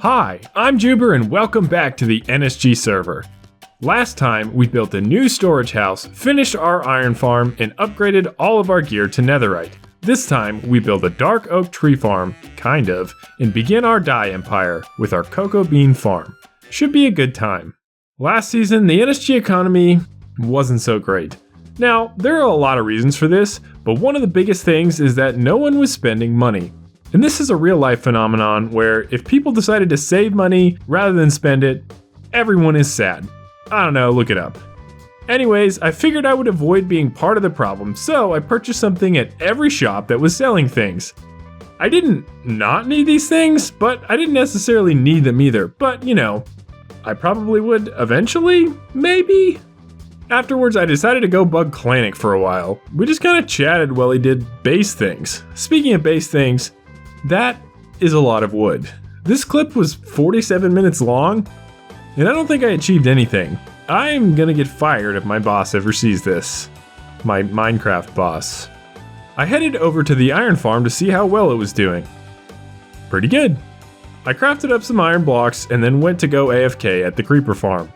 Hi, I'm Juhber and welcome back to the NSG server. Last time, we built a new storage house, finished our iron farm, and upgraded all of our gear to netherite. This time, we build a dark oak tree farm, kind of, and begin our dye empire with our cocoa bean farm. Should be a good time. Last season, the NSG economy wasn't so great. Now, there are a lot of reasons for this, but one of the biggest things is that no one was spending money. And this is a real life phenomenon where if people decided to save money rather than spend it, everyone is sad. I don't know, look it up. Anyways, I figured I would avoid being part of the problem, so I purchased something at every shop that was selling things. I didn't not need these things, but I didn't necessarily need them either, but you know, I probably would eventually, maybe? Afterwards, I decided to go bug Clanic for a while. We just kind of chatted while he did base things. Speaking of base things, that is a lot of wood. This clip was 47 minutes long, and I don't think I achieved anything. I'm gonna get fired if my boss ever sees this. My Minecraft boss. I headed over to the iron farm to see how well it was doing. Pretty good. I crafted up some iron blocks and then went to go AFK at the creeper farm.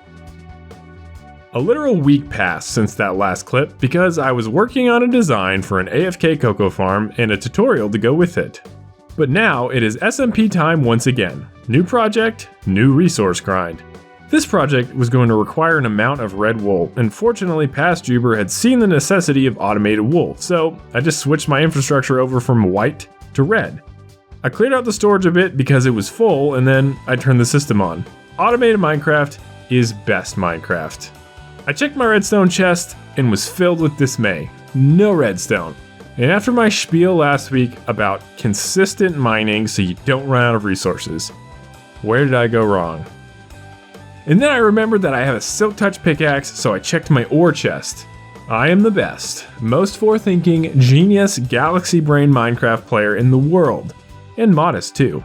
A literal week passed since that last clip because I was working on a design for an AFK cocoa farm and a tutorial to go with it. But now it is SMP time once again. New project, new resource grind. This project was going to require an amount of red wool, and fortunately past Juhber had seen the necessity of automated wool, so I just switched my infrastructure over from white to red. I cleared out the storage a bit because it was full, and then I turned the system on. Automated Minecraft is best Minecraft. I checked my redstone chest and was filled with dismay. No redstone. And after my spiel last week about consistent mining so you don't run out of resources, where did I go wrong? And then I remembered that I have a silk touch pickaxe, so I checked my ore chest. I am the best, most forethinking, genius, galaxy brain Minecraft player in the world. And modest too.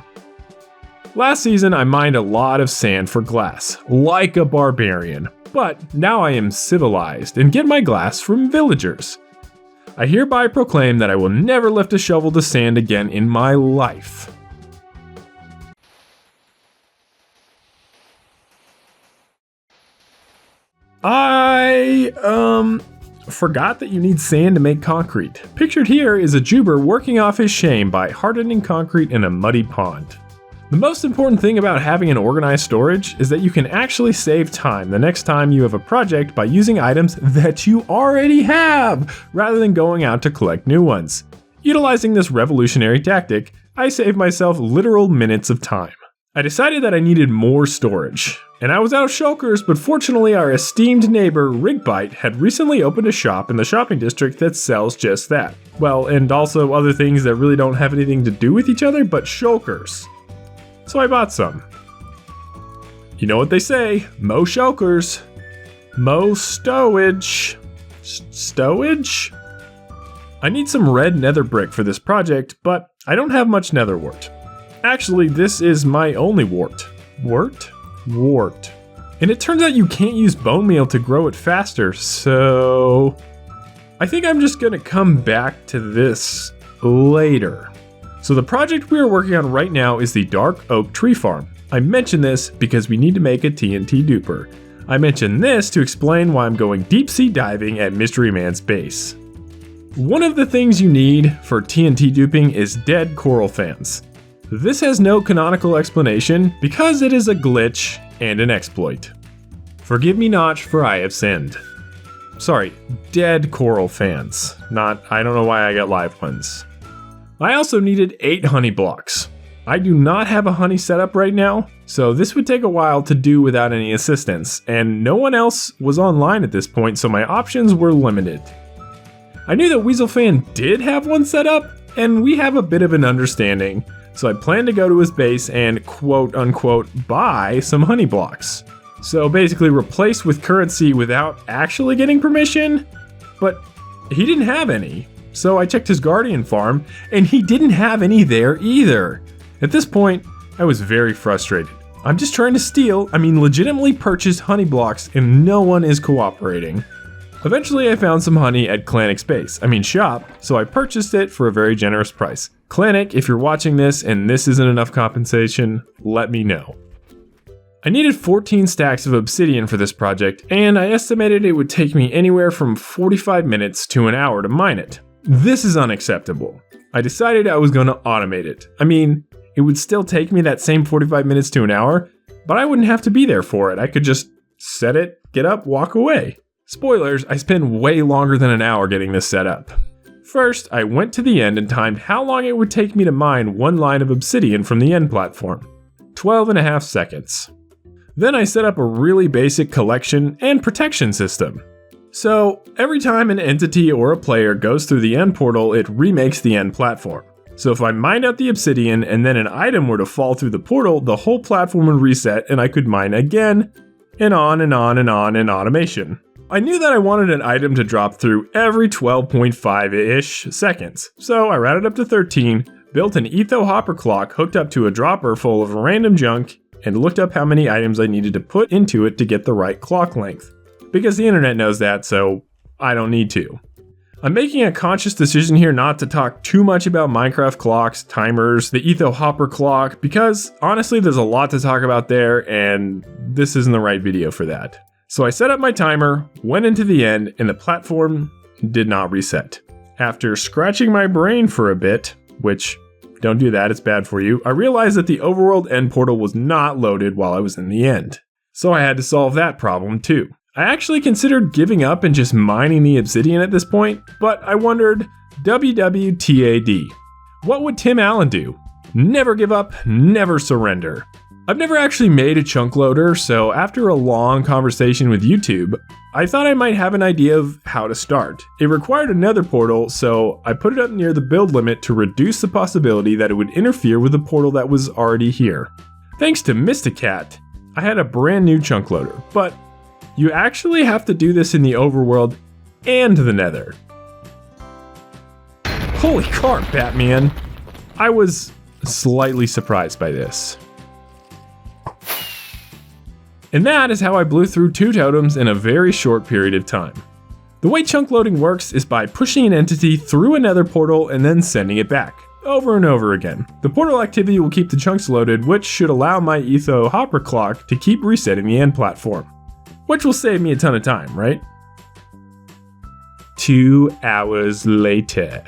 Last season I mined a lot of sand for glass, like a barbarian. But now I am civilized and get my glass from villagers. I hereby proclaim that I will never lift a shovel to sand again in my life. I forgot that you need sand to make concrete. Pictured here is a Juhber working off his shame by hardening concrete in a muddy pond. The most important thing about having an organized storage is that you can actually save time the next time you have a project by using items that you already have, rather than going out to collect new ones. Utilizing this revolutionary tactic, I saved myself literal minutes of time. I decided that I needed more storage, and I was out of shulkers, but fortunately our esteemed neighbor RIGBYTE had recently opened a shop in the shopping district that sells just that. Well, and also other things that really don't have anything to do with each other, but shulkers. So I bought some. You know what they say, mo shulkers, mo stowage. Stowage? I need some red nether brick for this project, but I don't have much nether wart. Actually, this is my only wart. Wart? Wart. And it turns out you can't use bone meal to grow it faster, so I think I'm just gonna come back to this later. So the project we are working on right now is the dark oak tree farm. I mention this because we need to make a TNT duper. I mention this to explain why I'm going deep sea diving at Mysteryman's base. One of the things you need for TNT duping is dead coral fans. This has no canonical explanation because it is a glitch and an exploit. Forgive me Notch, for I have sinned. Sorry, dead coral fans, not I don't know why I got live ones. I also needed 8 honey blocks. I do not have a honey setup right now, so this would take a while to do without any assistance, and no one else was online at this point, so my options were limited. I knew that Weaselfan did have one set up, and we have a bit of an understanding, so I planned to go to his base and quote unquote buy some honey blocks. So basically replace with currency without actually getting permission, but he didn't have any. So I checked his guardian farm, and he didn't have any there either. At this point, I was very frustrated. I'm just trying to legitimately purchase honey blocks, and no one is cooperating. Eventually I found some honey at Clanic's shop, so I purchased it for a very generous price. Clanic, if you're watching this and this isn't enough compensation, let me know. I needed 14 stacks of obsidian for this project, and I estimated it would take me anywhere from 45 minutes to an hour to mine it. This is unacceptable. I decided I was going to automate it. It would still take me that same 45 minutes to an hour, but I wouldn't have to be there for it. I could just set it, get up, walk away. Spoilers, I spent way longer than an hour getting this set up. First, I went to the end and timed how long it would take me to mine one line of obsidian from the end platform. 12.5 seconds. Then I set up a really basic collection and protection system. So, every time an entity or a player goes through the end portal, it remakes the end platform. So if I mined out the obsidian and then an item were to fall through the portal, the whole platform would reset and I could mine again, and on and on and on in automation. I knew that I wanted an item to drop through every 12.5-ish seconds, so I routed up to 13, built an etho hopper clock hooked up to a dropper full of random junk, and looked up how many items I needed to put into it to get the right clock length. Because the internet knows that, so I don't need to. I'm making a conscious decision here not to talk too much about Minecraft clocks, timers, the etho hopper clock, because honestly there's a lot to talk about there, and this isn't the right video for that. So I set up my timer, went into the end, and the platform did not reset. After scratching my brain for a bit, which, don't do that, it's bad for you, I realized that the overworld end portal was not loaded while I was in the end. So I had to solve that problem too. I actually considered giving up and just mining the obsidian at this point, but I wondered, WWTAD. What would Tim Allen do? Never give up, never surrender. I've never actually made a chunk loader, so after a long conversation with YouTube, I thought I might have an idea of how to start. It required another portal, so I put it up near the build limit to reduce the possibility that it would interfere with the portal that was already here. Thanks to Mysticat, I had a brand new chunk loader, but you actually have to do this in the overworld and the nether. Holy carp, Batman! I was slightly surprised by this. And that is how I blew through 2 totems in a very short period of time. The way chunk loading works is by pushing an entity through another portal and then sending it back, over and over again. The portal activity will keep the chunks loaded, which should allow my etho hopper clock to keep resetting the end platform. Which will save me a ton of time, right? 2 hours later.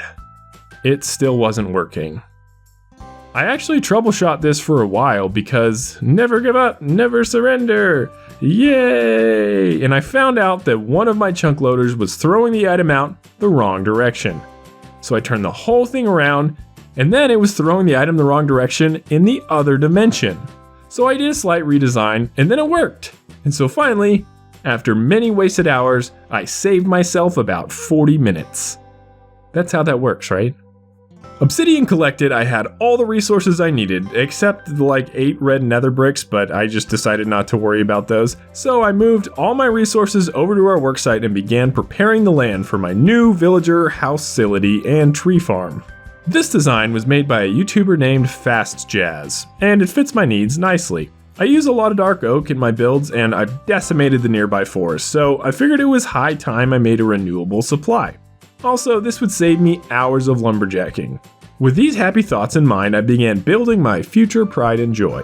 It still wasn't working. I actually troubleshot this for a while because never give up, never surrender, yay! And I found out that one of my chunk loaders was throwing the item out the wrong direction. So I turned the whole thing around, and then it was throwing the item the wrong direction in the other dimension. So I did a slight redesign, and then it worked. And so finally, after many wasted hours, I saved myself about 40 minutes. That's how that works, right? Obsidian collected, I had all the resources I needed, except the 8 red nether bricks, but I just decided not to worry about those. So I moved all my resources over to our worksite and began preparing the land for my new villager, house-cility, and tree farm. This design was made by a YouTuber named FastJaz, and it fits my needs nicely. I use a lot of dark oak in my builds, and I've decimated the nearby forest, so I figured it was high time I made a renewable supply. Also, this would save me hours of lumberjacking. With these happy thoughts in mind, I began building my future pride and joy.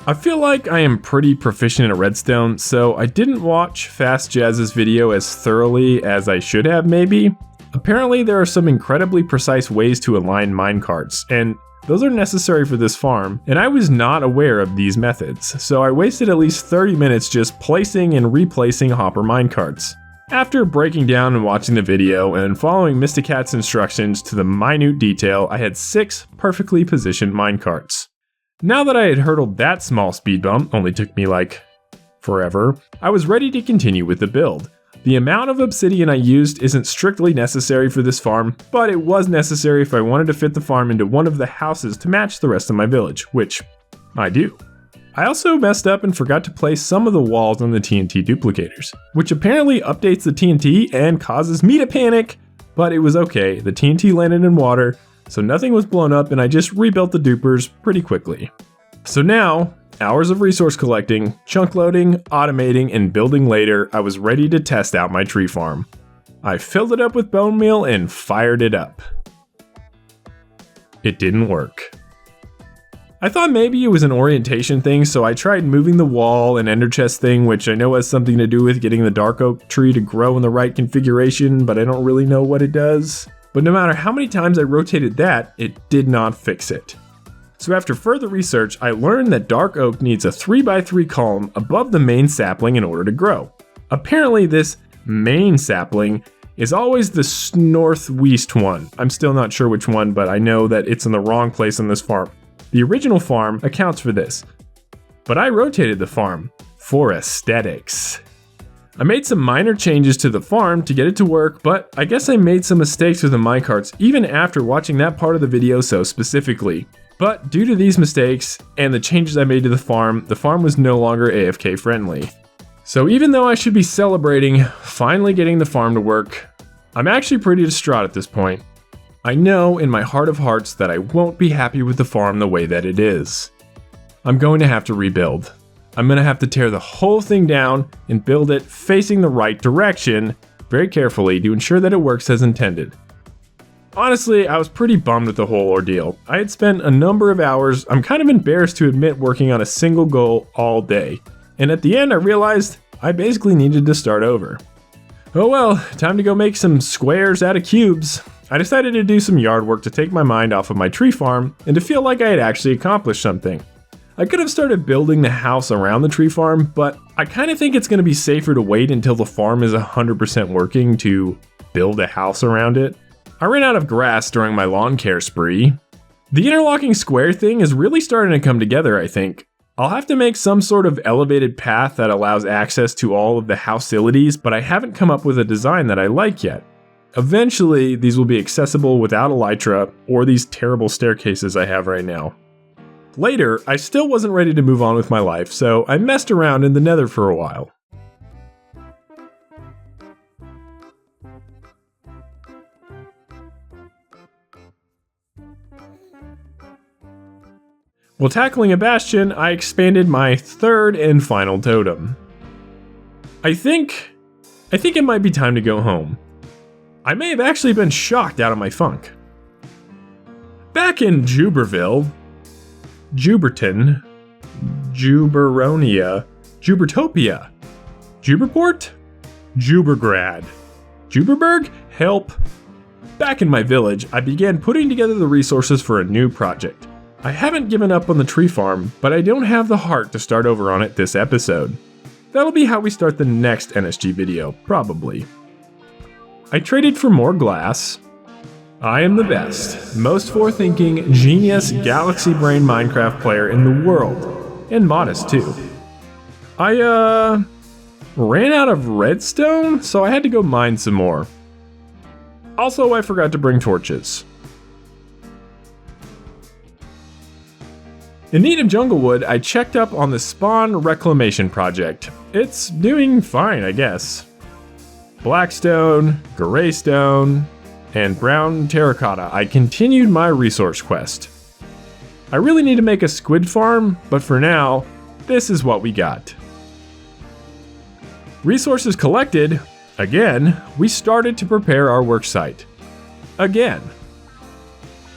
I feel like I am pretty proficient at redstone, so I didn't watch FastJaz's video as thoroughly as I should have maybe. Apparently there are some incredibly precise ways to align minecarts, and those are necessary for this farm, and I was not aware of these methods, so I wasted at least 30 minutes just placing and replacing hopper minecarts. After breaking down and watching the video and following Mysticat's instructions to the minute detail, I had 6 perfectly positioned minecarts. Now that I had hurdled that small speed bump, only took me forever, I was ready to continue with the build. The amount of obsidian I used isn't strictly necessary for this farm, but it was necessary if I wanted to fit the farm into one of the houses to match the rest of my village, which I do. I also messed up and forgot to place some of the walls on the TNT duplicators, which apparently updates the TNT and causes me to panic, but it was okay. The TNT landed in water, so nothing was blown up and I just rebuilt the dupers pretty quickly. So now, hours of resource collecting, chunk loading, automating, and building later, I was ready to test out my tree farm. I filled it up with bone meal and fired it up. It didn't work. I thought maybe it was an orientation thing, so I tried moving the wall and ender chest thing, which I know has something to do with getting the dark oak tree to grow in the right configuration, but I don't really know what it does. But no matter how many times I rotated that, it did not fix it. So after further research, I learned that dark oak needs a 3x3 column above the main sapling in order to grow. Apparently this main sapling is always the northwest one. I'm still not sure which one, but I know that it's in the wrong place on this farm. The original farm accounts for this, but I rotated the farm for aesthetics. I made some minor changes to the farm to get it to work, but I guess I made some mistakes with the minecarts even after watching that part of the video so specifically. But due to these mistakes and the changes I made to the farm was no longer AFK friendly. So even though I should be celebrating finally getting the farm to work, I'm actually pretty distraught at this point. I know in my heart of hearts that I won't be happy with the farm the way that it is. I'm going to have to rebuild. I'm going to have to tear the whole thing down and build it facing the right direction very carefully to ensure that it works as intended. Honestly, I was pretty bummed with the whole ordeal. I had spent a number of hours, I'm kind of embarrassed to admit, working on a single goal all day. And at the end I realized I basically needed to start over. Oh well, time to go make some squares out of cubes. I decided to do some yard work to take my mind off of my tree farm and to feel like I had actually accomplished something. I could have started building the house around the tree farm, but I kind of think it's going to be safer to wait until the farm is 100% working to build a house around it. I ran out of grass during my lawn care spree. The interlocking square thing is really starting to come together, I think. I'll have to make some sort of elevated path that allows access to all of the housilities, but I haven't come up with a design that I like yet. Eventually, these will be accessible without elytra or these terrible staircases I have right now. Later, I still wasn't ready to move on with my life, so I messed around in the nether for a while. While tackling a bastion, I expanded my third and final totem. I think it might be time to go home. I may have actually been shocked out of my funk. Back in Juhberville, Juberton, Juberonia, Jubertopia, Juberport, Jubergrad, Juberberg, help. Back in my village, I began putting together the resources for a new project. I haven't given up on the tree farm, but I don't have the heart to start over on it this episode. That'll be how we start the next NSG video, probably. I traded for more glass. I am the best, most forethinking, genius, galaxy brain Minecraft player in the world. And modest too. I ran out of redstone, so I had to go mine some more. Also, I forgot to bring torches. In need of jungle wood, I checked up on the spawn reclamation project. It's doing fine, I guess. Blackstone, graystone, and brown terracotta. I continued my resource quest. I really need to make a squid farm, but for now, this is what we got. Resources collected. Again, we started to prepare our worksite. Again.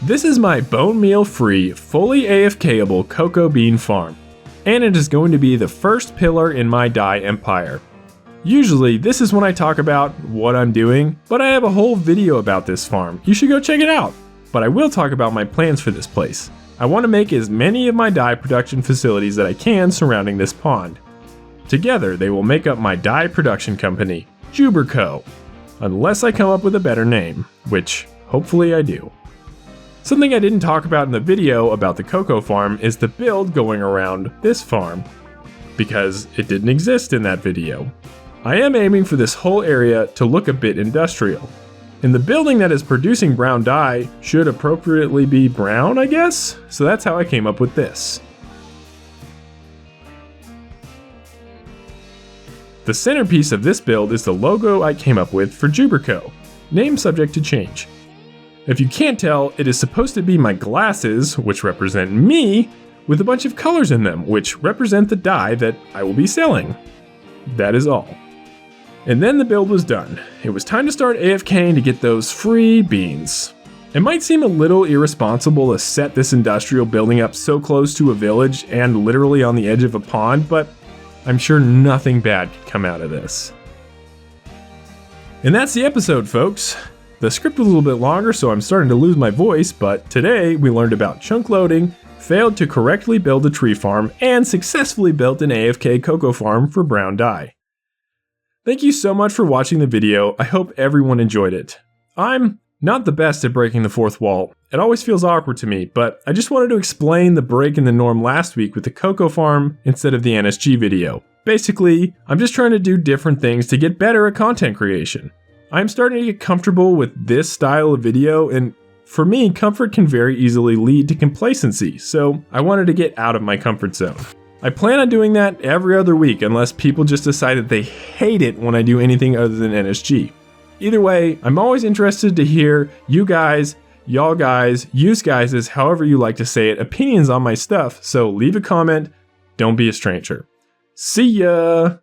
This is my bone meal free, fully AFKable cocoa bean farm, and it is going to be the first pillar in my dye empire. Usually, this is when I talk about what I'm doing, but I have a whole video about this farm. You should go check it out. But I will talk about my plans for this place. I want to make as many of my dye production facilities that I can surrounding this pond. Together, they will make up my dye production company, Juhber Co. Unless I come up with a better name, which hopefully I do. Something I didn't talk about in the video about the cocoa farm is the build going around this farm, because it didn't exist in that video. I am aiming for this whole area to look a bit industrial. And the building that is producing brown dye should appropriately be brown, I guess? So that's how I came up with this. The centerpiece of this build is the logo I came up with for Juhber Co. Name subject to change. If you can't tell, it is supposed to be my glasses, which represent me, with a bunch of colors in them, which represent the dye that I will be selling. That is all. And then the build was done. It was time to start AFKing to get those free beans. It might seem a little irresponsible to set this industrial building up so close to a village and literally on the edge of a pond, but I'm sure nothing bad could come out of this. And that's the episode, folks. The script was a little bit longer, so I'm starting to lose my voice, but today we learned about chunk loading, failed to correctly build a tree farm, and successfully built an AFK cocoa farm for brown dye. Thank you so much for watching the video. I hope everyone enjoyed it. I'm not the best at breaking the fourth wall. It always feels awkward to me, but I just wanted to explain the break in the norm last week with the cocoa farm instead of the NSG video. Basically, I'm just trying to do different things to get better at content creation. I'm starting to get comfortable with this style of video, and for me, comfort can very easily lead to complacency, so I wanted to get out of my comfort zone. I plan on doing that every other week unless people just decide that they hate it when I do anything other than NSG. Either way, I'm always interested to hear you guys, y'all guys, use guys, however you like to say it, opinions on my stuff, so leave a comment, don't be a stranger. See ya!